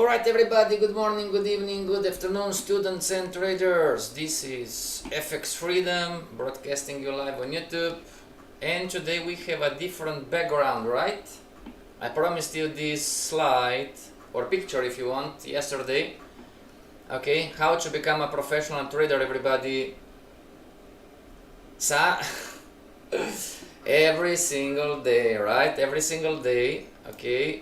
Alright everybody, good morning, good evening, good afternoon, students and traders. This is FXFreedom, broadcasting you live on YouTube. And today we have a different background, right? I promised you this slide, or picture if you want, yesterday. Okay, how to become a professional trader, everybody. So, every single day, right? Every single day, okay?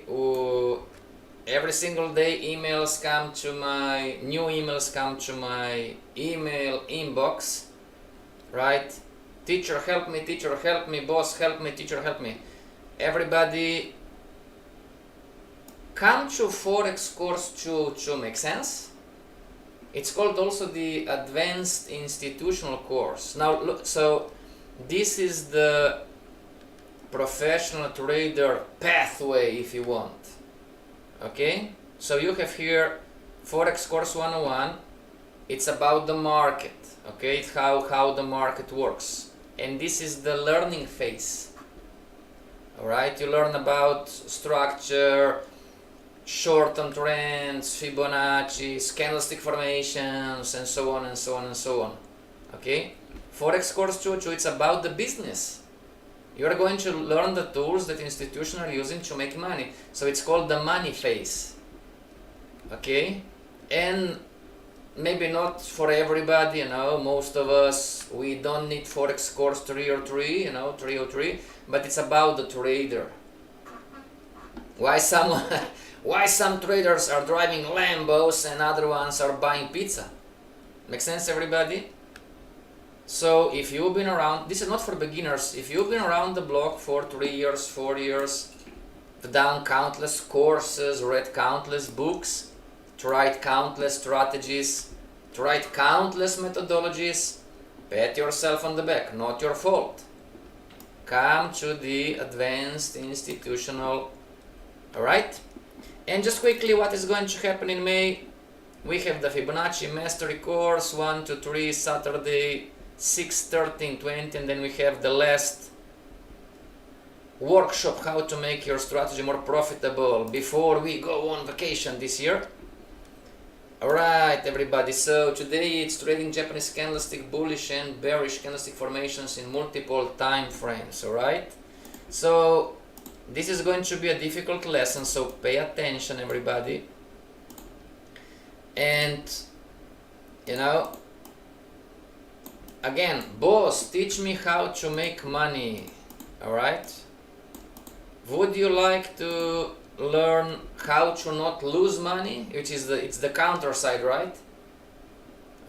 Every single day emails come to my, new emails come to my email inbox, right? Teacher help me, boss help me, teacher help me. Everybody come to Forex course to make sense. It's called also the advanced institutional course. Now look, so this is the professional trader pathway if you want. Okay, so you have here Forex course 101. It's about the market. Okay, it's how the market works, and this is the learning phase. All right, you learn about structure, short-term trends, Fibonacci's, candlestick formations, and so on and so on and so on. Okay, Forex course 202, it's about the business. You are going to learn the tools that institutions are using to make money. So it's called the money phase. Okay? And maybe not for everybody, you know, most of us, we don't need Forex course 303, you know, 303, but it's about the trader. Why some traders are driving Lambos and other ones are buying pizza? Make sense, everybody? So if you've been around, this is not for beginners, if you've been around the block for 3 years, 4 years, done countless courses, read countless books, tried countless strategies, tried countless methodologies, pat yourself on the back, not your fault. Come to the advanced institutional, alright? And just quickly, what is going to happen in May? We have the Fibonacci Mastery course, 1 to 3, Saturday, 6, 13, 20, and then we have the last workshop, how to make your strategy more profitable before we go on vacation this year. Alright everybody, so today it's trading Japanese candlestick, bullish and bearish candlestick formations in multiple time frames. Alright, so this is going to be a difficult lesson, so pay attention everybody. And you know, again, boss, teach me how to make money. Alright? Would you like to learn how to not lose money? Which is it's the counter side, right?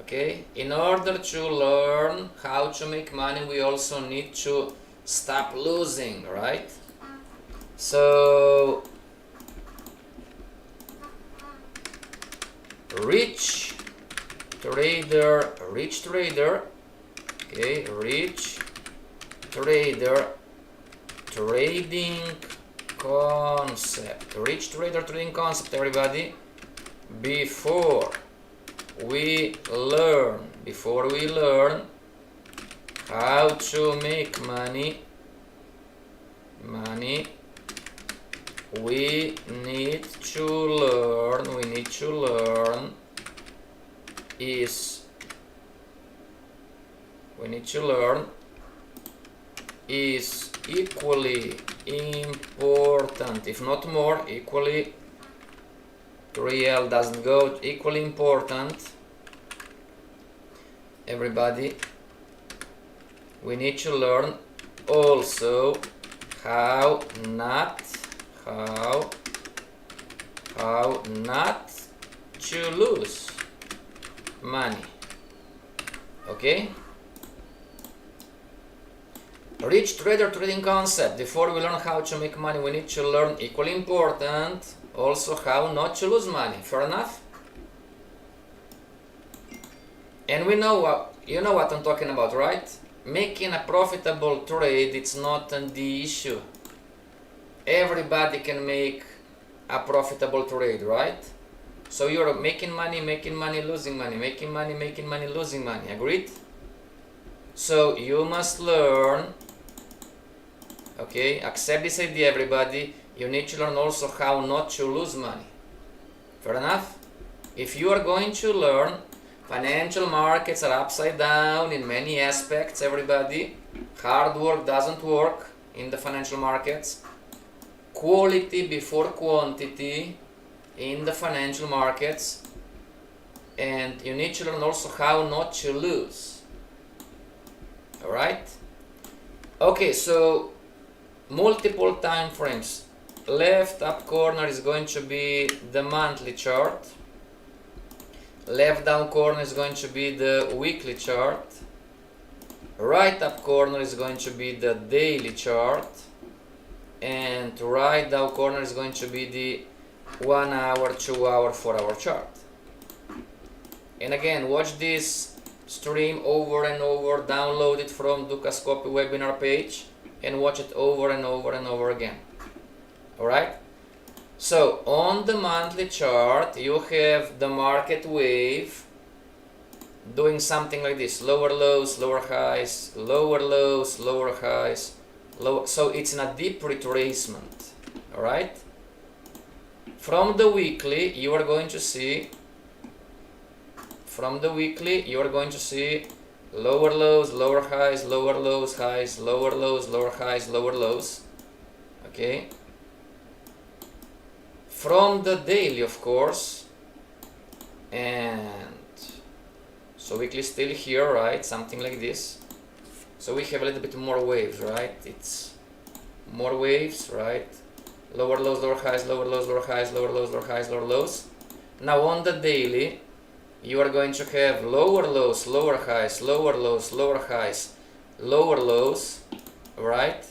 Okay? In order to learn how to make money, we also need to stop losing, right? So rich trader, okay, rich trader trading concept, rich trader trading concept, everybody. Before we learn how to make money, we need to learn is equally important, if not more, equally, 3L doesn't go, equally important, everybody. We need to learn also how not to lose money. Okay? Rich trader trading concept. Before we learn how to make money, we need to learn, equally important, also how not to lose money. Fair enough? And we know what, you know what I'm talking about, right? Making a profitable trade, it's not the issue. Everybody can make a profitable trade, right? So you're making money, losing money, making money, losing money. Agreed? So you must learn, okay, accept this idea, everybody. You need to learn also how not to lose money. Fair enough? If you are going to learn financial markets are upside down in many aspects, everybody, hard work doesn't work in the financial markets, quality before quantity in the financial markets, and you need to learn also how not to lose. Alright? Okay, so multiple time frames. Left up corner is going to be the monthly chart. Left down corner is going to be the weekly chart. Right up corner is going to be the daily chart. And right down corner is going to be the 1 hour, 2 hour, 4 hour chart. And again, watch this stream over and over, download it from Dukascopy webinar page and watch it over and over and over again. Alright? So on the monthly chart you have the market wave doing something like this: lower lows, lower highs, lower lows, lower highs, lower. So it's in a deep retracement. Alright? From the weekly you are going to see lower lows, lower highs, lower lows, highs, lower lows, lower highs, lower lows. Okay? From the daily, of course, and so weekly still here, right? Something like this. So we have a little bit more waves, right? It's more waves, right? Lower lows, lower highs, lower lows, lower highs, lower lows, lower highs, lower lows. Now on the daily, you are going to have lower lows, lower highs, lower lows, lower highs, lower lows, right?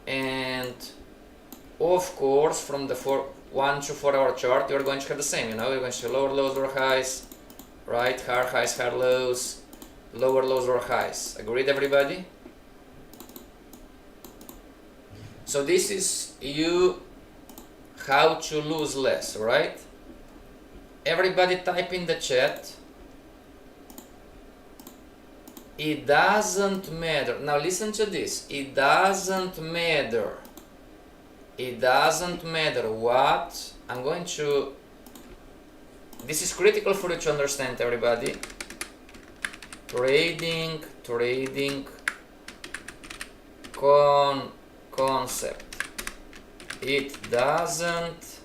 And of course, from the 1 to 4 hour chart, you're going to have the same, you're going to have lower lows, lower highs, right? Higher highs, higher lows, lower lows, lower highs. Agreed, everybody? So this is how to lose less, right? Everybody type in the chat. It doesn't matter. Now listen to this. It doesn't matter. It doesn't matter what. I'm going to. This is critical for you to understand, everybody. Trading concept. It doesn't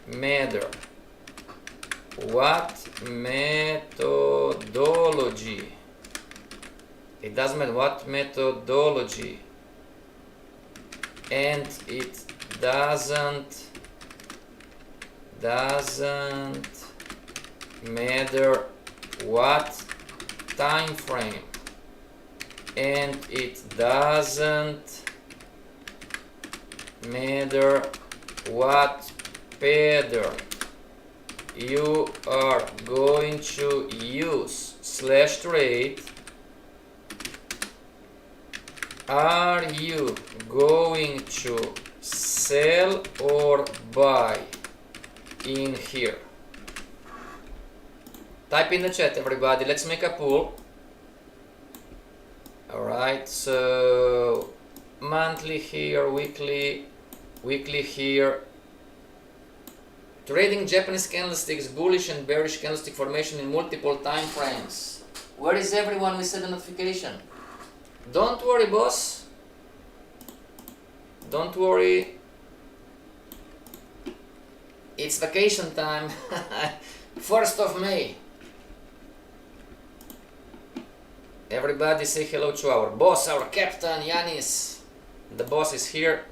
matter what methodology. It doesn't matter what methodology. And it doesn't matter what time frame. And it doesn't matter what pattern you are going to use / trade. Are you going to sell or buy in here? Type in the chat, everybody. Let's make a poll. Alright, so monthly here, weekly here. Trading Japanese candlesticks, bullish and bearish candlestick formation in multiple time frames. Where is everyone? We set the notification. Don't worry, boss. Don't worry. It's vacation time. 1st of May. Everybody say hello to our boss, our captain, Yanis. The boss is here.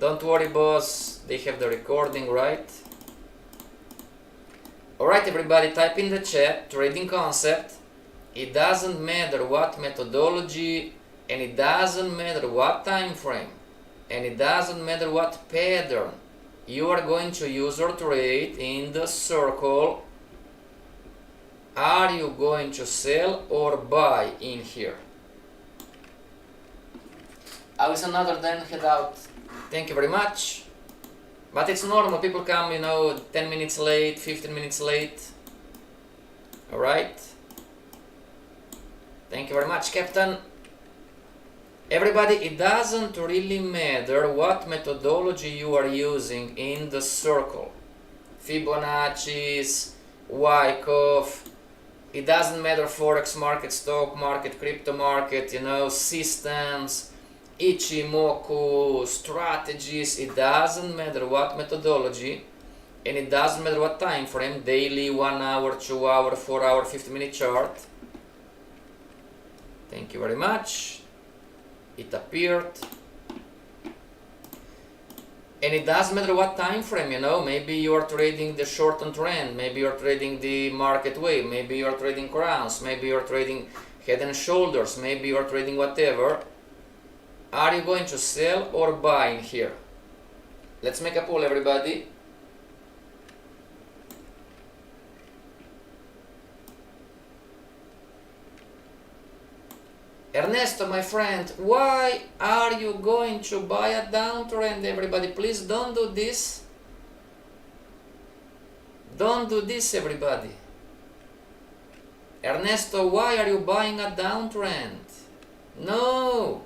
Don't worry, boss. They have the recording, right? Alright, everybody, type in the chat, trading concept. It doesn't matter what methodology, and it doesn't matter what time frame, and it doesn't matter what pattern you are going to use or trade in the circle. Are you going to sell or buy in here? I was another then head out. Thank you very much. But it's normal, people come, 10 minutes late, 15 minutes late. Alright. Thank you very much, Captain. Everybody, it doesn't really matter what methodology you are using in the circle. Fibonacci's, Wyckoff, it doesn't matter forex market, stock market, crypto market, you know, systems, Ichimoku, strategies, it doesn't matter what methodology, and it doesn't matter what time frame, daily, 1 hour, 2 hour, 4 hour, 50-minute chart. Thank you very much. It appeared. And it doesn't matter what time frame, you know, maybe you are trading the short-term trend, maybe you are trading the market wave, maybe you are trading crowns, maybe you are trading head and shoulders, maybe you are trading whatever. Are you going to sell or buy in here? Let's make a poll, everybody. Ernesto, my friend, why are you going to buy a downtrend, everybody? Please don't do this. Don't do this, everybody. Ernesto, why are you buying a downtrend? No.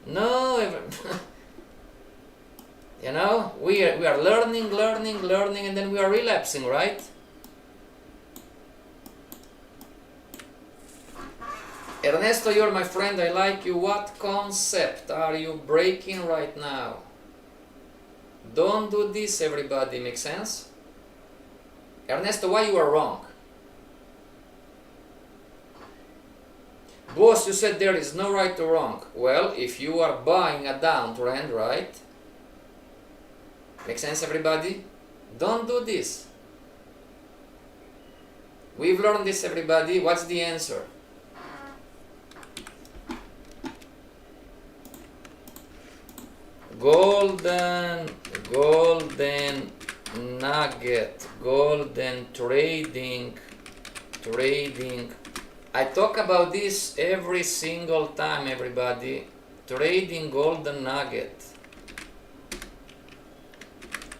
No, you know, we are learning, and then we are relapsing, right? Ernesto, you're my friend, I like you. What concept are you breaking right now? Don't do this, everybody, make sense? Ernesto, why you are wrong? Boss, you said there is no right or wrong. Well, if you are buying a downtrend, right? Make sense, everybody? Don't do this. We've learned this, everybody. What's the answer? Golden nugget, golden trading. I talk about this every single time, everybody. Trading golden nugget.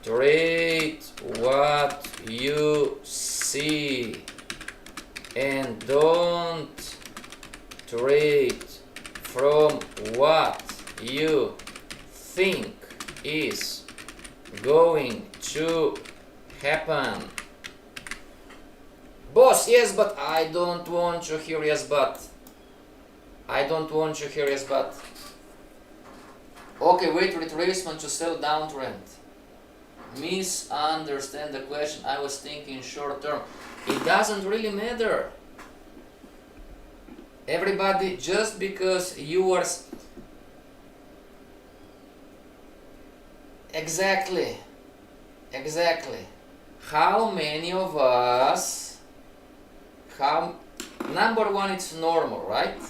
Trade what you see and don't trade from what you think is going to happen. Boss, yes, but I don't want to hear yes, but. I don't want to hear yes, but. Okay, wait, retracement to sell downtrend. Misunderstand the question. I was thinking short term. It doesn't really matter. Everybody, just because you are... Exactly. How many of us... Number one, it's normal, right?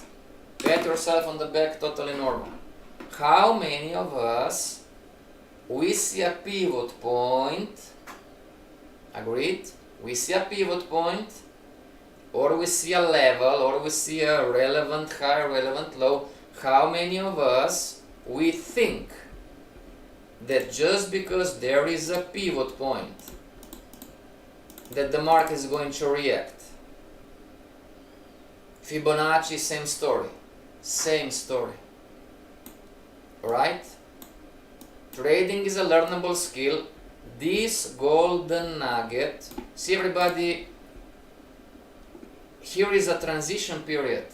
Pat yourself on the back, totally normal. How many of us we see a pivot point, agreed? We see a pivot point, or we see a level, or we see a relevant high, relevant low. How many of us we think that just because there is a pivot point that the market is going to react? Fibonacci, same story. Right? Trading is a learnable skill. This golden nugget, see everybody, here is a transition period.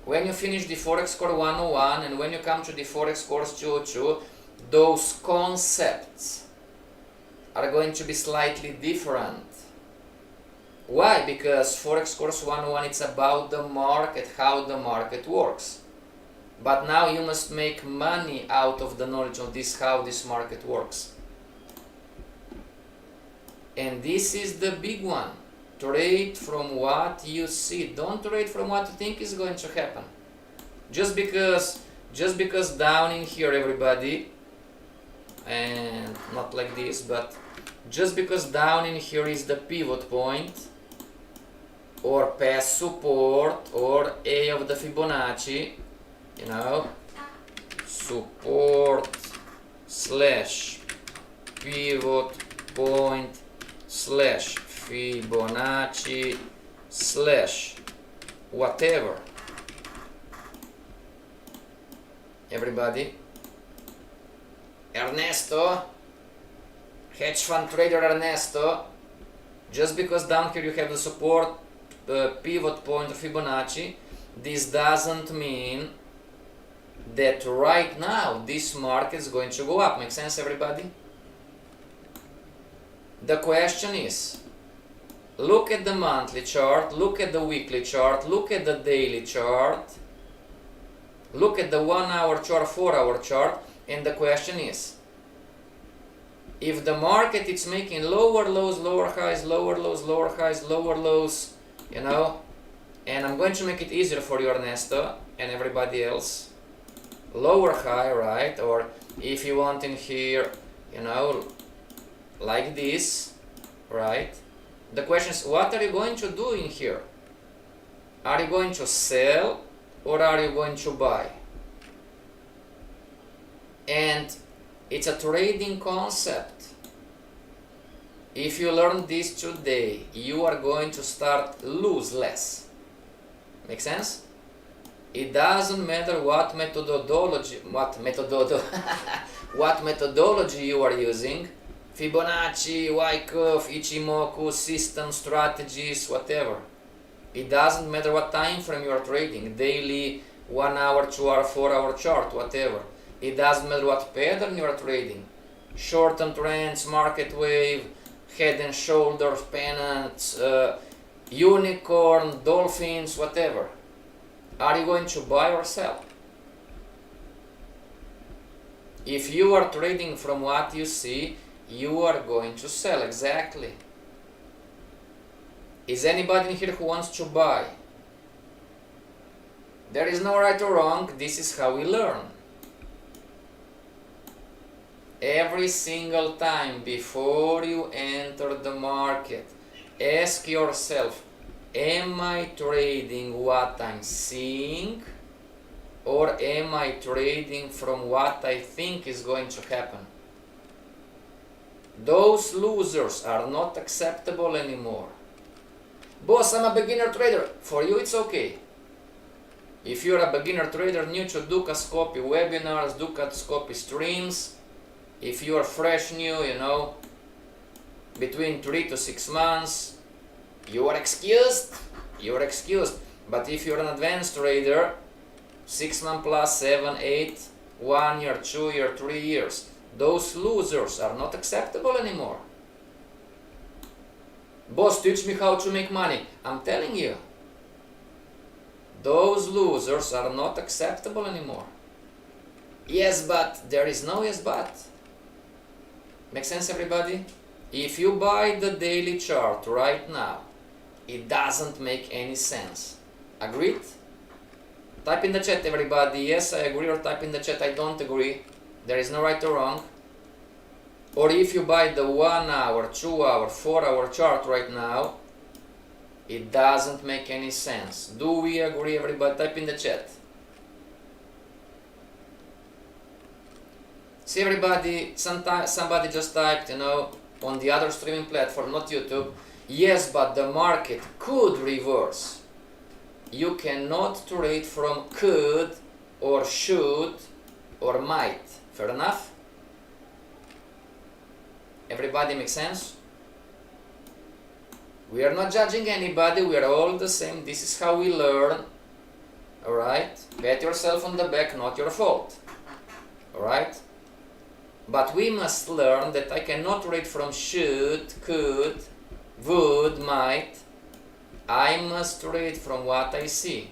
When you finish the Forex Core 101 and when you come to the Forex Course 202, those concepts are going to be slightly different. Why? Because Forex Course 101, it's about the market, how the market works. But now you must make money out of the knowledge of this, how this market works. And this is the big one. Trade from what you see. Don't trade from what you think is going to happen. Just because down in here, everybody, and not like this, but just because down in here is the pivot point, or past support, or A of the Fibonacci, you know, support slash pivot point slash Fibonacci slash whatever. everybody? Ernesto, hedge fund trader Ernesto, just because down here you have the support pivot point of Fibonacci, this doesn't mean that right now this market is going to go up. Make sense, everybody? The question is, look at the monthly chart, look at the weekly chart, look at the daily chart, look at the 1 hour chart, 4 hour chart, and the question is, if the market is making lower lows, lower highs, lower lows, lower highs, lower lows, you know, and I'm going to make it easier for you, Ernesto, and everybody else, lower high, right? Or if you want in here, you know, like this, right? The question is, what are you going to do in here? Are you going to sell or are you going to buy? And it's a trading concept. If you learn this today, you are going to start lose less. Make sense? It doesn't matter what methodology you are using. Fibonacci, Wyckoff, Ichimoku, system, strategies, whatever. It doesn't matter what time frame you are trading, daily, 1 hour, 2 hour, 4 hour chart, whatever. It doesn't matter what pattern you are trading. Short-term trends, market wave, head and shoulders, pennants, unicorn, dolphins, whatever. Are you going to buy or sell? If you are trading from what you see, you are going to sell, exactly. Is anybody in here who wants to buy? There is no right or wrong, this is how we learn. Every single time before you enter the market, ask yourself, am I trading what I'm seeing, or am I trading from what I think is going to happen? Those losers are not acceptable anymore. Boss, I'm a beginner trader. For you it's okay. If you're a beginner trader new to Dukascopy webinars, Dukascopy streams, if you are fresh new, you know, between 3 to 6 months, you are excused. You are excused. But if you're an advanced trader, 6 months plus, 7, 8, 1 year, 2 year, 3 years, those losers are not acceptable anymore. Boss, teach me how to make money. I'm telling you, those losers are not acceptable anymore. Yes, but there is no yes, but. Make sense, everybody? If you buy the daily chart right now, it doesn't make any sense. Agreed? Type in the chat, everybody, yes, I agree, or type in the chat, I don't agree. There is no right or wrong. Or if you buy the 1 hour, 2 hour, 4 hour chart right now, it doesn't make any sense. Do we agree, everybody? Type in the chat. See, everybody, somebody just typed, you know, on the other streaming platform, not YouTube, yes, but the market could reverse. You cannot trade from could or should or might. Fair enough? Everybody make sense? We are not judging anybody, we are all the same. This is how we learn. Alright? Pat yourself on the back, not your fault. Alright? But we must learn that I cannot trade from should, could, would, might. I must trade from what I see.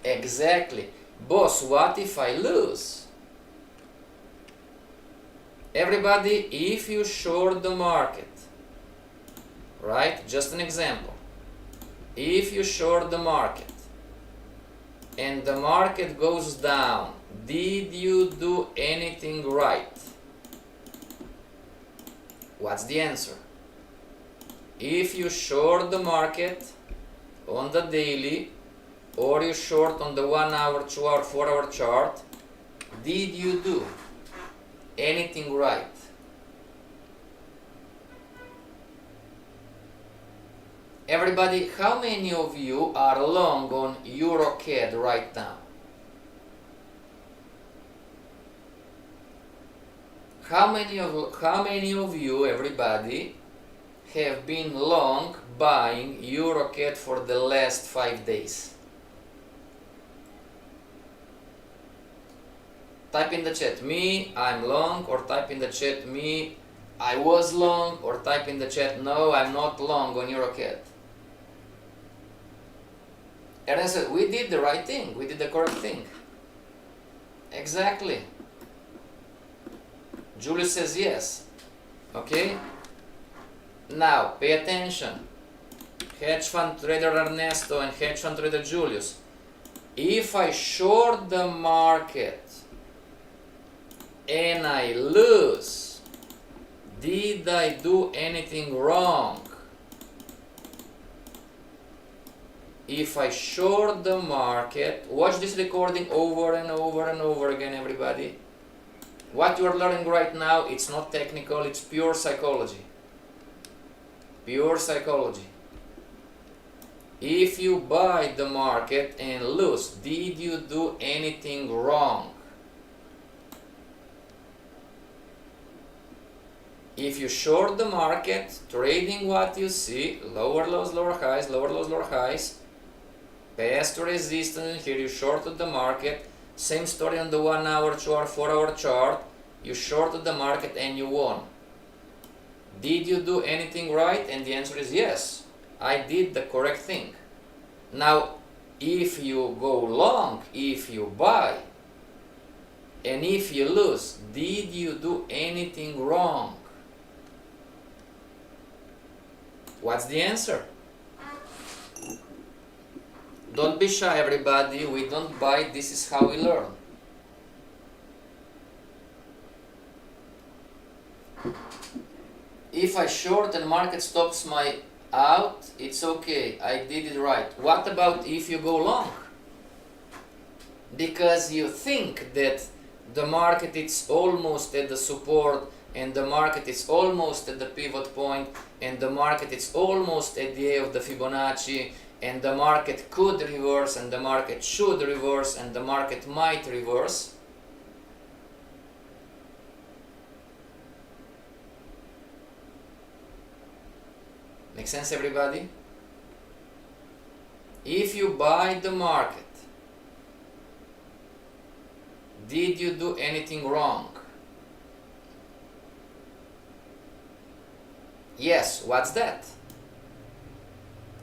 Exactly. Boss, what if I lose? Everybody, if you short the market, right? Just an example. If you short the market and the market goes down, did you do anything right? What's the answer? If you short the market on the daily, or you short on the 1 hour, 2 hour, 4 hour chart, did you do anything right? Everybody, how many of you are long on EuroCAD right now? How many of you, everybody, have been long buying EuroCAD for the last 5 days? Type in the chat, me, I'm long, or type in the chat, me, I was long, or type in the chat, no, I'm not long on EuroCAD. And I said, we did the right thing, we did the correct thing. Exactly. Julius says yes. Okay? Now, pay attention. Hedge fund trader Ernesto and hedge fund trader Julius. If I short the market and I lose, did I do anything wrong? If I short the market, watch this recording over and over and over again, everybody. What you are learning right now, it's not technical, it's pure psychology. Pure psychology. If you buy the market and lose, did you do anything wrong? If you short the market, trading what you see, lower lows, lower highs, lower lows, lower highs, past resistance, here you shorted the market, same story on the 1 hour, 2 hour, 4 hour chart, you shorted the market and you won. Did you do anything right? And the answer is yes, I did the correct thing. Now, if you go long, if you buy, and if you lose, did you do anything wrong? What's the answer? Don't be shy, everybody. We don't buy, this is how we learn. If I short and market stops my out, it's okay, I did it right. What about if you go long? Because you think that the market is almost at the support and the market is almost at the pivot point and the market is almost at the A of the Fibonacci and the market could reverse and the market should reverse and the market might reverse. Make sense, everybody? If you buy the market, did you do anything wrong? Yes, what's that?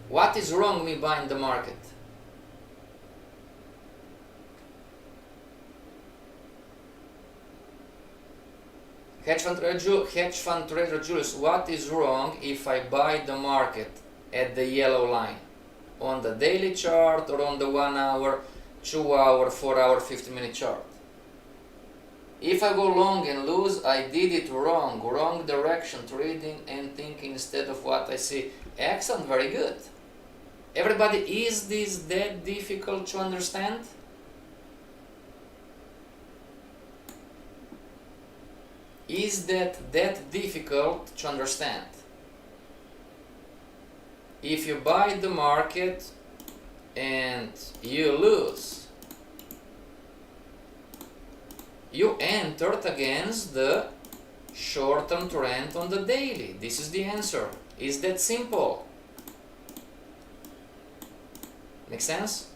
What is wrong me buying the market? Hedge fund trader Julius, what is wrong if I buy the market at the yellow line? On the daily chart or on the 1 hour, 2 hour, 4 hour, 50-minute chart? If I go long and lose, I did it wrong. Wrong direction, trading and thinking instead of what I see. Excellent, very good. Everybody, is this that difficult to understand? Is that difficult to understand? If you buy the market and you lose, you entered against the short-term trend on the daily. This is the answer. Is that simple? Make sense?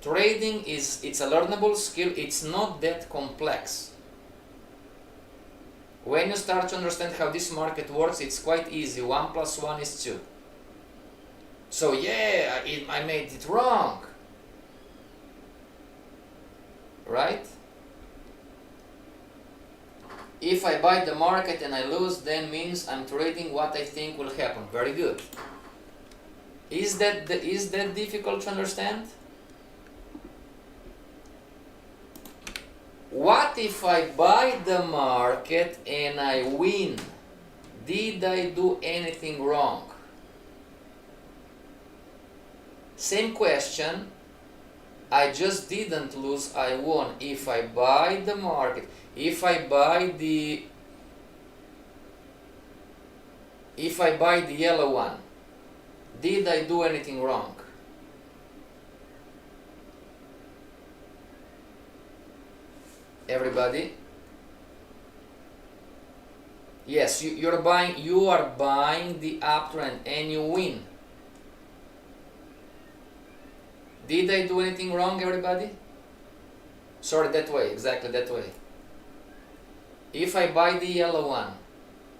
Trading it's a learnable skill. It's not that complex. When you start to understand how this market works, it's quite easy. 1 + 1 is 2. So yeah, I made it wrong. Right? If I buy the market and I lose, then means I'm trading what I think will happen. Very good. Is that difficult to understand? What if I buy the market and I win? Did I do anything wrong? Same question. I just didn't lose, I won. If I buy the market, if I buy the yellow one, did I do anything wrong? Everybody? Yes, you are buying the uptrend and you win. Did I do anything wrong, everybody? Sorry, that way, exactly that way. If I buy the yellow one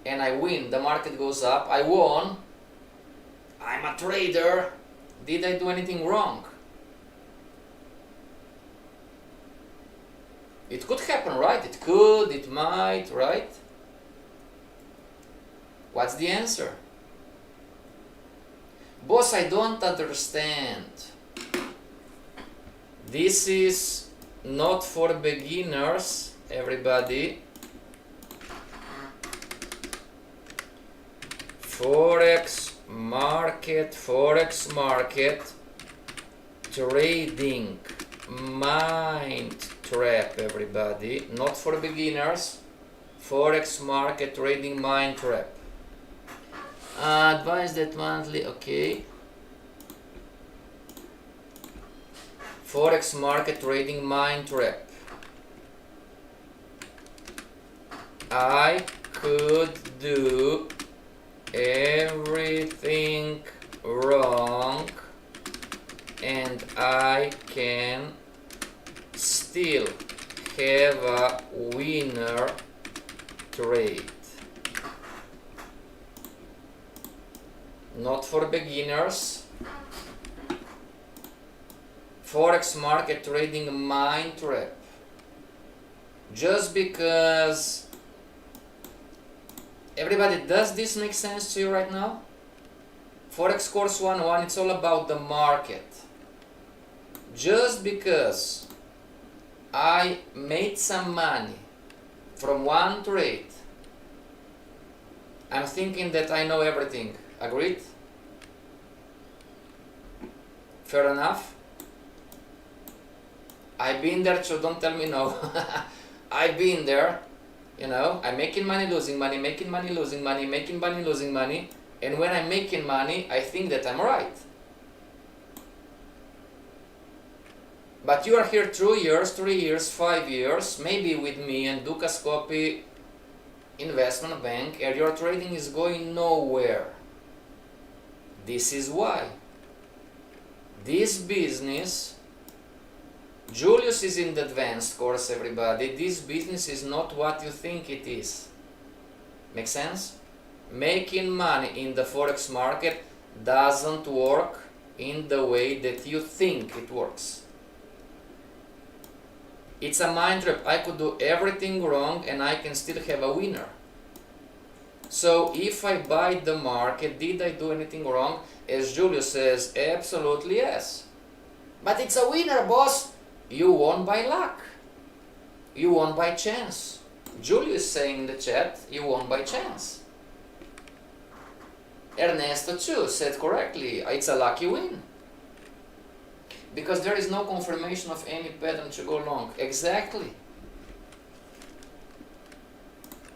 and I win, the market goes up, I won, I'm a trader. Did I do anything wrong? It could happen, right? It could, it might, right? What's the answer? Boss, I don't understand. This is not for beginners, everybody. Forex market, trading, mind trap, everybody. Not for beginners. Forex market, trading, mind trap. Advise that monthly, okay. Forex market, trading, mind trap. I could do everything wrong and I can still have a winner trade. Not for beginners. Forex market trading, mind trap. Just because, everybody, does this make sense to you right now? Forex course 101, it's all about the market. Just because I made some money from one trade, I'm thinking that I know everything. Agreed? Fair enough? I've been there, so don't tell me no. I've been there. You know, I'm making money, losing money, making money, losing money, making money, losing money. And when I'm making money, I think that I'm right. But you are here 2 years, 3 years, 5 years, maybe with me and Dukascopy Investment Bank, and your trading is going nowhere. This is why. This business, Julius is in the advanced course, everybody. This business is not what you think it is. Make sense? Making money in the Forex market doesn't work in the way that you think it works. It's a mind trap. I could do everything wrong and I can still have a winner. So if I buy the market, did I do anything wrong? As Julius says, absolutely yes. But it's a winner, boss. You won by luck. You won by chance. Julius is saying in the chat, you won by chance. Ernesto too said correctly, it's a lucky win. Because there is no confirmation of any pattern to go long. Exactly.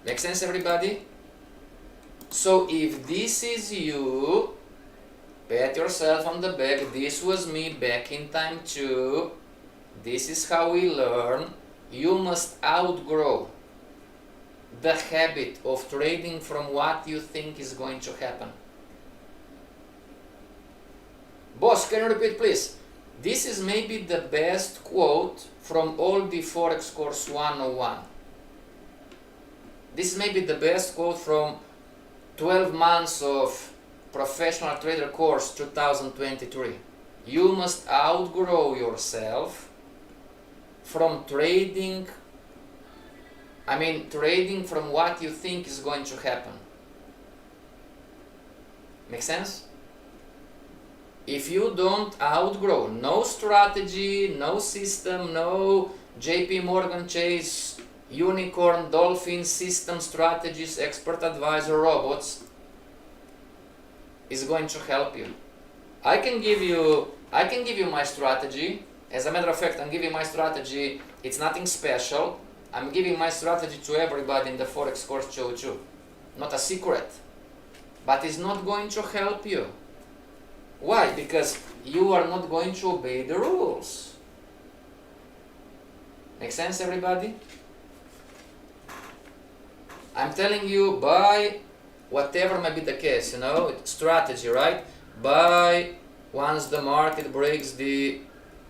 Make sense, everybody? So if this is you, pat yourself on the back. This was me back in time too. This is how we learn. You must outgrow the habit of trading from what you think is going to happen. Boss, can you repeat please? This is maybe the best quote from all the Forex course 101. This is maybe the best quote from 12 months of professional trader course 2023. You must outgrow yourself from trading, trading from what you think is going to happen. Make sense? If you don't outgrow, no strategy, no system, no JP Morgan Chase, unicorn, dolphin, system, strategies, expert advisor, robots, is going to help you. I can give you my strategy. As a matter of fact, I'm giving my strategy. It's nothing special. I'm giving my strategy to everybody in the Forex course 202. Not a secret. But it's not going to help you. Why? Because you are not going to obey the rules. Make sense, everybody? I'm telling you, buy whatever may be the case, you know, strategy, right? Buy once the market breaks the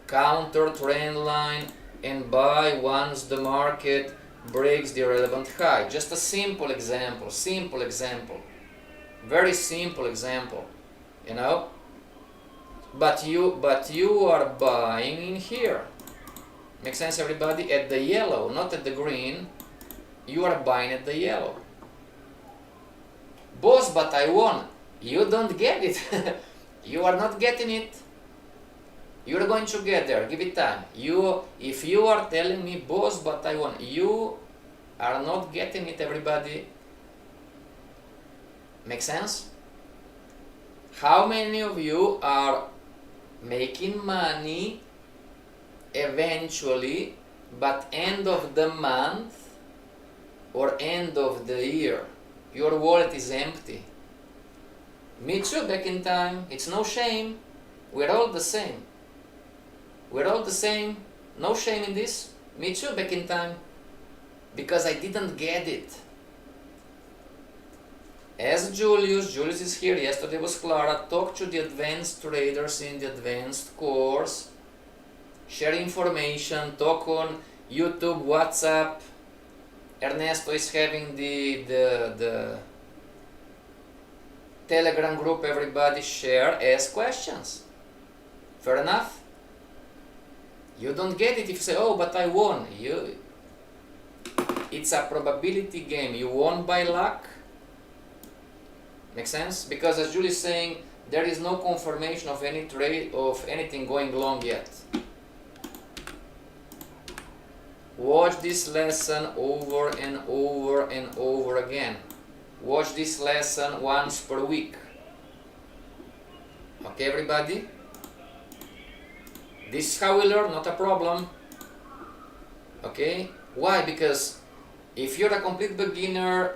counter trend line, and buy once the market breaks the relevant high. Just a simple example, very simple example, you know. But you are buying in here. Makes sense, everybody? At the yellow, not at the green. You are buying at the yellow. Boss, but I won. You don't get it. You are not getting it. You are going to get there. Give it time. If you are telling me, boss, but I won, you are not getting it, everybody. Make sense? How many of you are making money eventually, but end of the month or end of the year, your wallet is empty? Me too, back in time. It's no shame. We're all the same. We're all the same. No shame in this. Me too, back in time. Because I didn't get it. As Julius is here, yesterday was Clara, talk to the advanced traders in the advanced course, share information, talk on YouTube, WhatsApp. Ernesto is having the Telegram group, everybody share, ask questions. Fair enough? You don't get it if you say, oh, but I won. It's a probability game. You won by luck. Make sense? Because as Julie is saying, there is no confirmation of any trade of anything going long yet. Watch this lesson over and over and over again. Watch this lesson once per week. Okay, everybody? This is how we learn, not a problem. Okay? Why? Because if you're a complete beginner,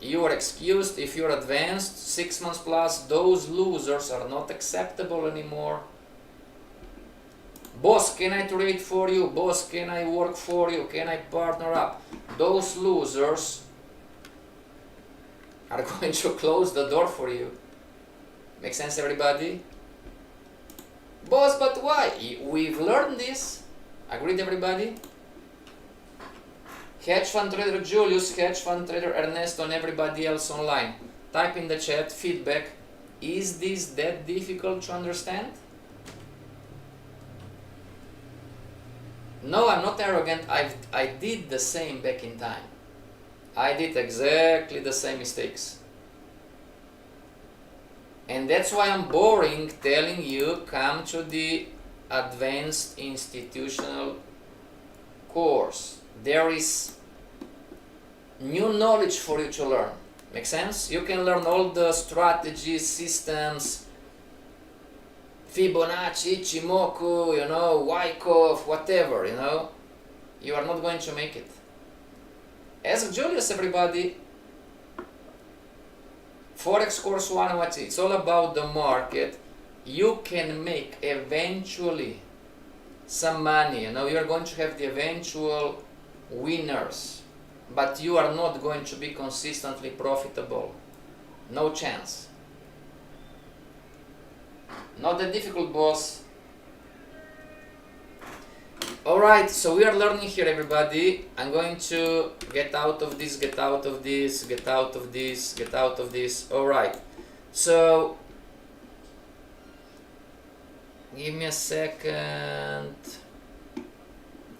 you are excused. If you're advanced, 6 months plus, those losers are not acceptable anymore. Boss, can I trade for you? Boss, can I work for you? Can I partner up? Those losers are going to close the door for you. Make sense, everybody? Boss, but why? We've learned this. Agreed, everybody? Hedge fund trader Julius, hedge fund trader Ernesto, and everybody else online. Type in the chat feedback. Is this that difficult to understand? No, I'm not arrogant. I did the same back in time. I did exactly the same mistakes. And that's why I'm boring telling you come to the advanced institutional course. There is new knowledge for you to learn. Make sense? You can learn all the strategies, systems, Fibonacci, Ichimoku, you know, Wyckoff, whatever, you know. You are not going to make it. Ask Julius, everybody. Forex course 101, it's all about the market. You can make eventually some money, you know, you're going to have the eventual winners, but you are not going to be consistently profitable. No chance. Not that difficult, boss. Alright, so we are learning here, everybody. I'm going to get out of this, get out of this, get out of this, get out of this. Alright, so give me a second.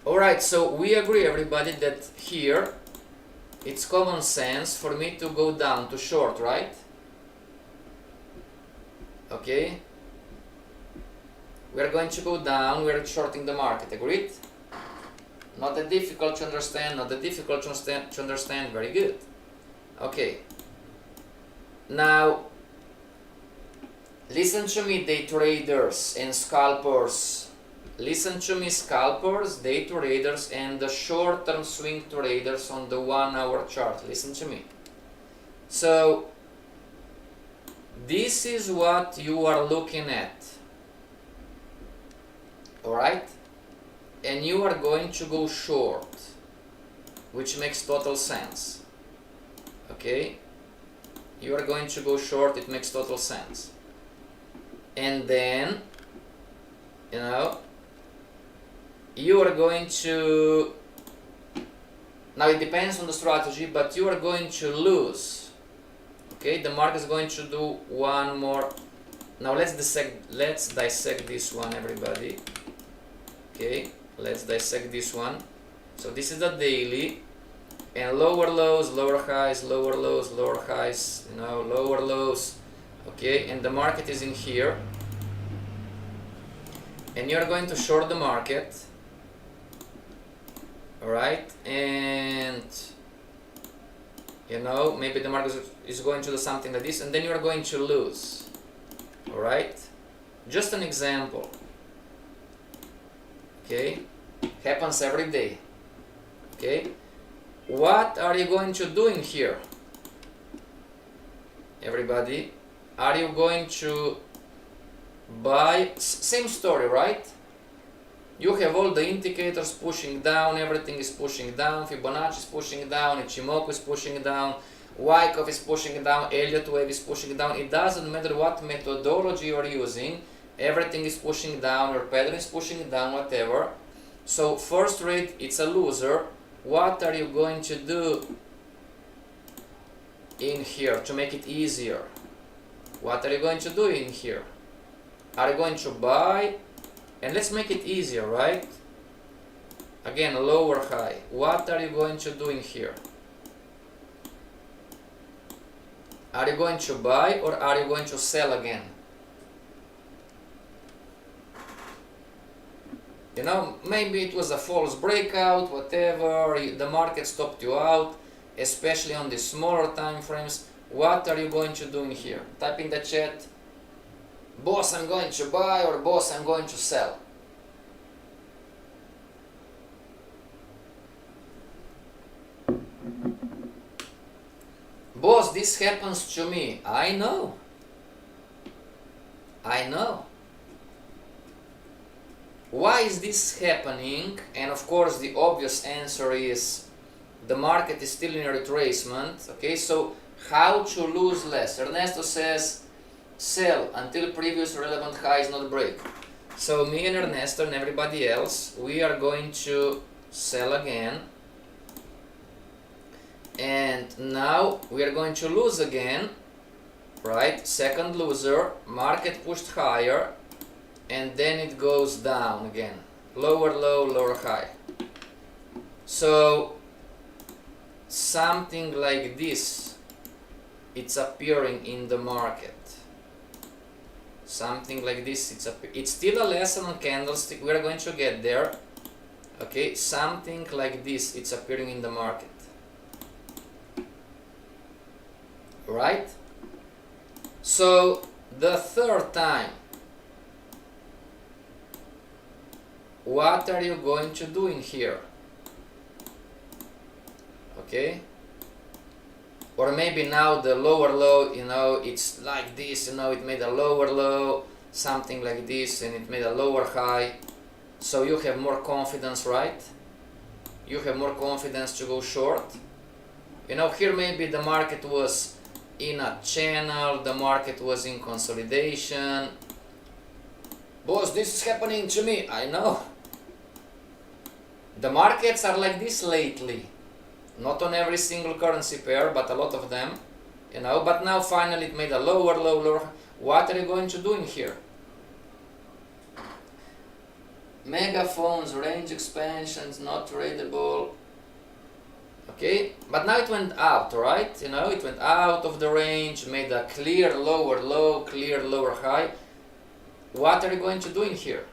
Alright, so we agree, everybody, that here it's common sense for me to go down to short, right? Okay. We are going to go down, we are shorting the market, agreed? Not that difficult to understand, not that difficult to understand, very good. Okay. Now, listen to me, day traders and scalpers. Listen to me, scalpers, day traders, and the short-term swing traders on the 1 hour chart. Listen to me. So, this is what you are looking at. Alright? And you are going to go short, which makes total sense. okay, you are going to go short. It makes total sense. And then, you know, you are going to, now it depends on the strategy, but you are going to lose. Okay, the market is going to do one more. Now let's dissect this one, everybody. Okay, let's dissect this one. So this is the daily, and lower lows, lower highs, lower lows, lower highs, you know, lower lows. Okay, and the market is in here, and you're going to short the market. Alright, and you know, maybe the market is going to do something like this, and then you're going to lose. Alright, just an example. Okay, happens every day. Okay, what are you going to do in here, everybody? Are you going to buy? Same story, right? You have all the indicators pushing down, everything is pushing down, Fibonacci is pushing down, Ichimoku is pushing down, Wyckoff is pushing down, Elliott wave is pushing down. It doesn't matter what methodology you are using, everything is pushing down, your pattern is pushing down, whatever. So first rate, it's a loser. What are you going to do in here to make it easier? What are you going to do in here? Are you going to buy? And let's make it easier, right? Again, lower high. What are you going to do in here? Are you going to buy or are you going to sell again? You know, maybe it was a false breakout, whatever, the market stopped you out, especially on the smaller time frames. What are you going to do in here? Type in the chat, boss, I'm going to buy, or boss, I'm going to sell. Boss, this happens to me. I know. I know. Why is this happening? And of course the obvious answer is the market is still in a retracement. Okay, so how to lose less? Ernesto says sell until previous relevant high is not break. So me and Ernesto and everybody else, we are going to sell again. And now we are going to lose again, right? Second loser, market pushed higher, and then it goes down again. Lower low, lower high. So something like this, it's appearing in the market. Something like this, it's still a lesson on candlestick, we are going to get there. Okay, something like this, it's appearing in the market. Right? So the third time, what are you going to do in here? Okay, or maybe now the lower low, you know, it's like this, you know, it made a lower low, something like this, and it made a lower high, so you have more confidence, right? You have more confidence to go short. You know, here maybe the market was in a channel, the market was in consolidation. Boss, this is happening to me. I know. The markets are like this lately. Not on every single currency pair, but a lot of them. You know, but now finally it made a lower low, lower. What are you going to do in here? Megaphones, range expansions, not tradable. Okay, but now it went out, right? You know, it went out of the range, made a clear lower low, clear lower high. What are you going to do in here?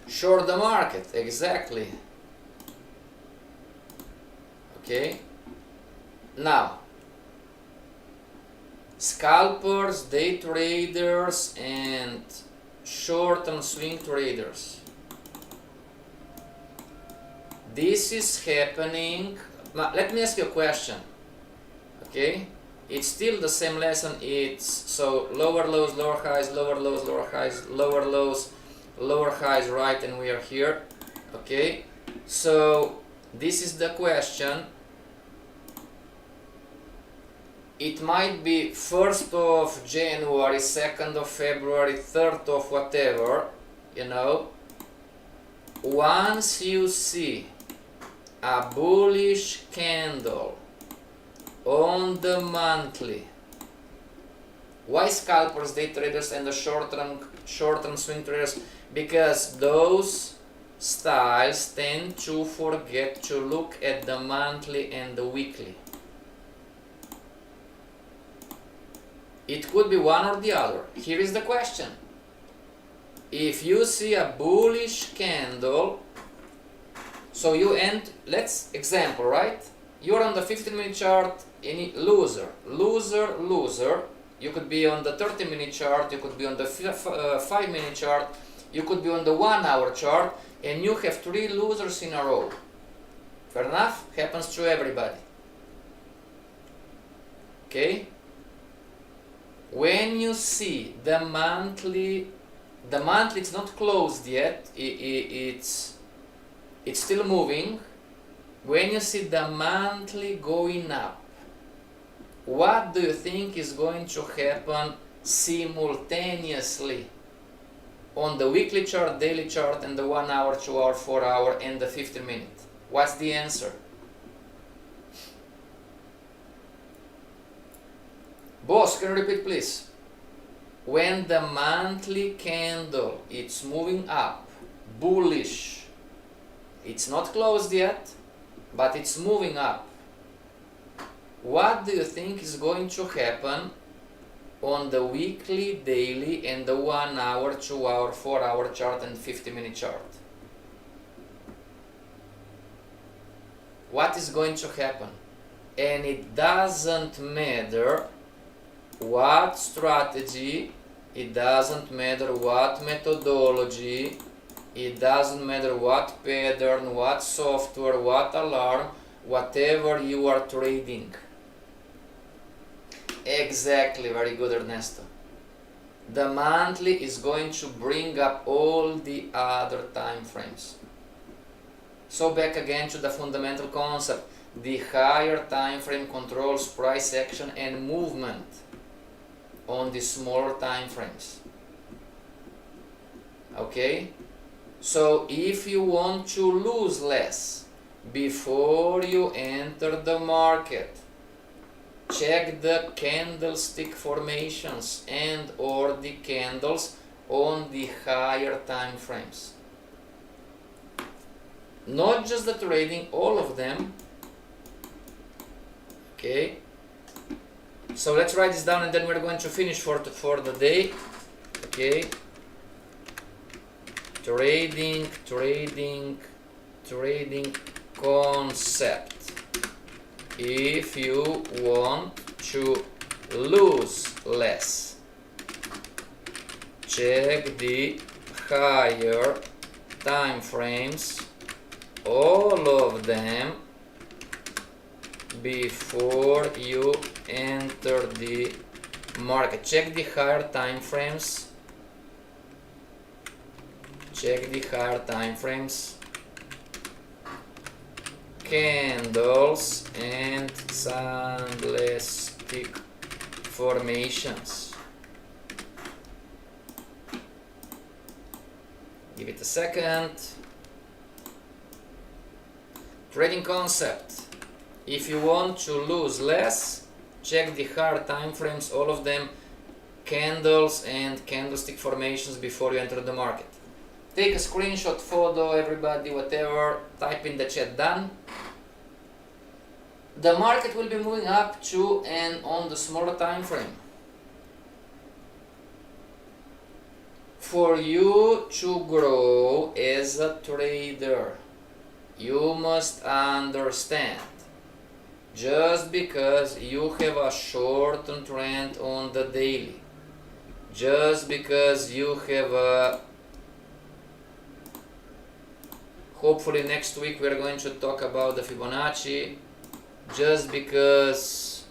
Short the market, exactly. Okay, now scalpers, day traders, and short and swing traders. This is happening. Let me ask you a question. Okay, it's still the same lesson. It's so lower lows, lower highs, lower lows, lower highs, lower lows, lower high is right and we are here. Okay, so this is the question. It might be 1st of January, 2nd of February, 3rd of whatever, you know. Once you see a bullish candle on the monthly, why scalpers, day traders and the short-term swing traders? Because those styles tend to forget to look at the monthly and the weekly. It could be one or the other. Here is the question. If you see a bullish candle, so you end, let's example, right? You're on the 15-minute chart, any loser. You could be on the 30-minute chart, you could be on the 5-minute chart, you could be on the 1-hour chart, and you have 3 losers in a row. Fair enough? Happens to everybody. Okay? When you see the monthly is not closed yet, it's still moving. When you see the monthly going up, what do you think is going to happen simultaneously on the weekly chart, daily chart, and the 1-hour, 2-hour, 4-hour, and the 15-minute? What's the answer? Boss, can you repeat please? When the monthly candle it's moving up, bullish, it's not closed yet, but it's moving up, what do you think is going to happen on the weekly, daily, and the 1-hour, 2-hour, 4-hour chart and 50-minute chart? What is going to happen? And it doesn't matter what strategy, it doesn't matter what methodology, it doesn't matter what pattern, what software, what alarm, whatever you are trading. Exactly, very good, Ernesto. The monthly is going to bring up all the other time frames. So back again to the fundamental concept. The higher time frame controls price action and movement on the smaller time frames. Okay? So if you want to lose less before you enter the market, check the candlestick formations and or the candles on the higher time frames. Not just the trading, all of them. Okay? So let's write this down and then we're going to finish for the day. Okay? Trading concept. If you want to lose less, check the higher time frames, all of them, before you enter the market. Check the higher time frames. Check the higher time frames, candles and candlestick formations. Give it a second. Trading concept. If you want to lose less, check the higher time frames, all of them, candles and candlestick formations before you enter the market. Take a screenshot, photo, everybody, whatever, type in the chat done. The market will be moving up to and on the smaller time frame. For you to grow as a trader, you must understand, just because you have a short-term trend on the daily, just because you have a, hopefully next week we are going to talk about the Fibonacci, just because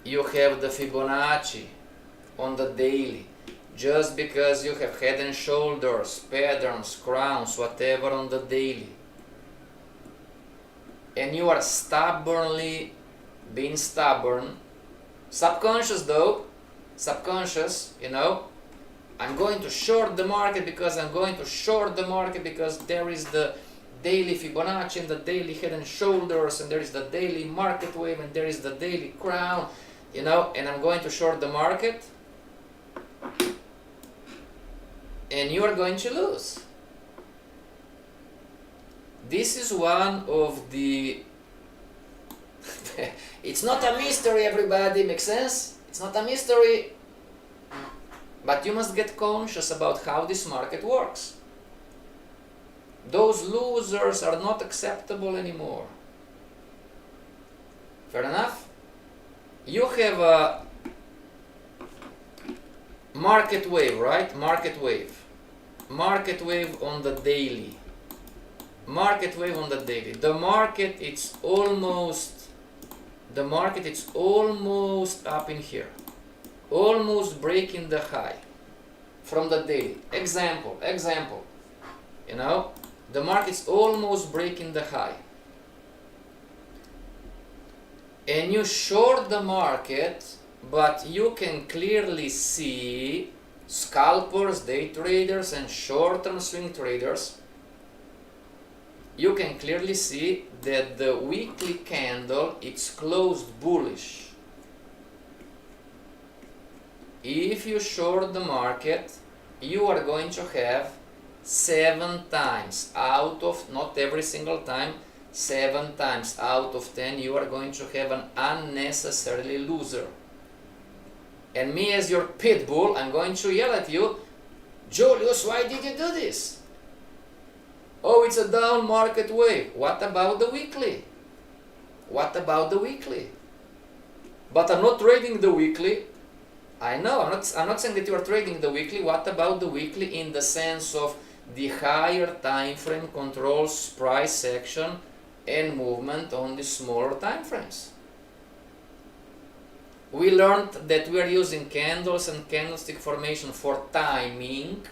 you have the Fibonacci on the daily, just because you have head and shoulders, patterns, crowns, whatever on the daily, and you are stubbornly being stubborn, subconscious though, subconscious, you know, I'm going to short the market because I'm going to short the market because there is the daily Fibonacci and the daily head and shoulders, and there is the daily market wave, and there is the daily crown, you know, and I'm going to short the market, and you are going to lose. This is one of the it's not a mystery, everybody, makes sense? It's not a mystery, but you must get conscious about how this market works. Those losers are not acceptable anymore. Fair enough? You have a market wave, right? Market wave. Market wave on the daily. Market wave on the daily. The market it's almost up in here. Almost breaking the high from the daily. Example. You know, the market's almost breaking the high. And you short the market, but you can clearly see scalpers, day traders, and short-term swing traders. You can clearly see that the weekly candle it's closed bullish. If you short the market, you are going to have 7 times out of, not every single time, 7 times out of 10 you are going to have an unnecessarily loser. And me as your pit bull, I'm going to yell at you, Julius, why did you do this? Oh, it's a down market wave. What about the weekly? What about the weekly? But I'm not trading the weekly. I know, I'm not saying that you are trading the weekly. What about the weekly in the sense of the higher time frame controls price action and movement on the smaller time frames? We learned that we are using candles and candlestick formation for timing.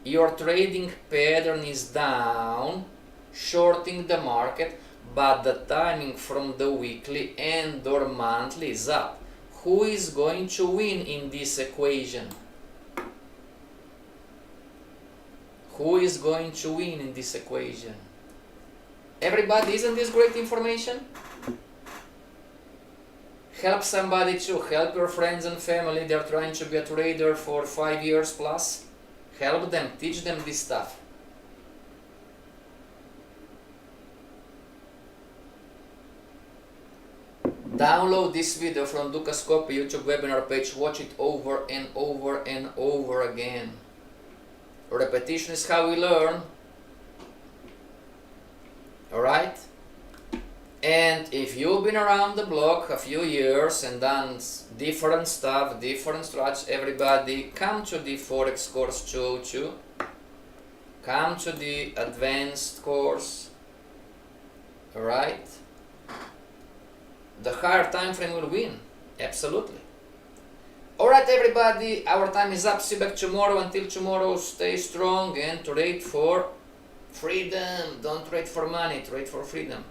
Your trading pattern is down, shorting the market, but the timing from the weekly and or monthly is up. Who is going to win in this equation? Who is going to win in this equation? Everybody, isn't this great information? Help somebody too. Help your friends and family. They're trying to be a trader for 5 years plus. Help them. Teach them this stuff. Download this video from Dukascope YouTube webinar page. Watch it over and over and over again. Repetition is how we learn. Alright? And if you've been around the block a few years and done different stuff, different strategies, everybody, come to the Forex course 202. Come to the advanced course. Alright? The higher time frame will win. Absolutely. Alright everybody, our time is up. See you back tomorrow. Until tomorrow, stay strong and trade for freedom. Don't trade for money, trade for freedom.